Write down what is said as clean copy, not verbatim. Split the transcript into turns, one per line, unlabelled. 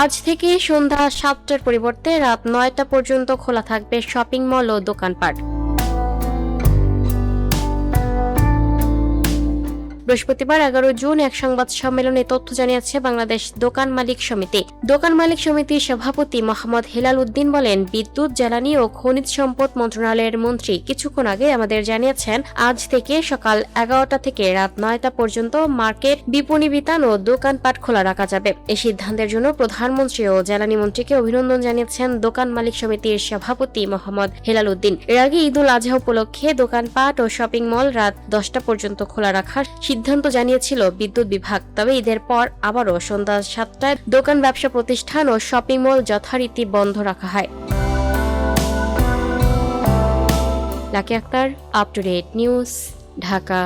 আজ থেকে সন্ধ্যা ৭টার পরিবর্তে রাত ৯টা পর্যন্ত খোলা থাকবে শপিং মল ও দোকানপাট। বৃহস্পতিবার ১১ জুন এক সংবাদ সম্মেলনে তথ্য জানিয়েছে বাংলাদেশ দোকান মালিক সমিতি। দোকান মালিক সমিতির সভাপতি মোহাম্মদ হেলাল উদ্দিন বলেন, বিদ্যুৎ, জ্বালানি ও খনিজ সম্পদ মন্ত্রণালয়ের মন্ত্রী কিছুক্ষণ আগে আমাদের জানিয়েছেন আজ থেকে সকাল ১১টা থেকে রাত ৯টা পর্যন্ত মার্কেট, বিপণী বিতান ও দোকানপাট খোলা রাখা যাবে। এই সিদ্ধান্তের জন্য প্রধানমন্ত্রী ও জ্বালানি মন্ত্রীকে অভিনন্দন জানিয়েছেন দোকান মালিক সমিতির সভাপতি মোহাম্মদ হেলাল উদ্দিন। এর আগে ঈদুল আজহা উপলক্ষে দোকানপাট ও শপিং মল রাত 10টা পর্যন্ত খোলা রাখার সিদ্ধান্ত জানিয়েছিল বিদ্যুৎ বিভাগ। তবে ঈদের পর আবারও সন্ধ্যা ৭টায় দোকান, ব্যবসা প্রতিষ্ঠান ও শপিং মল যথারীতি বন্ধ রাখা হয়। Lucky Akter, up to date news, Dhaka.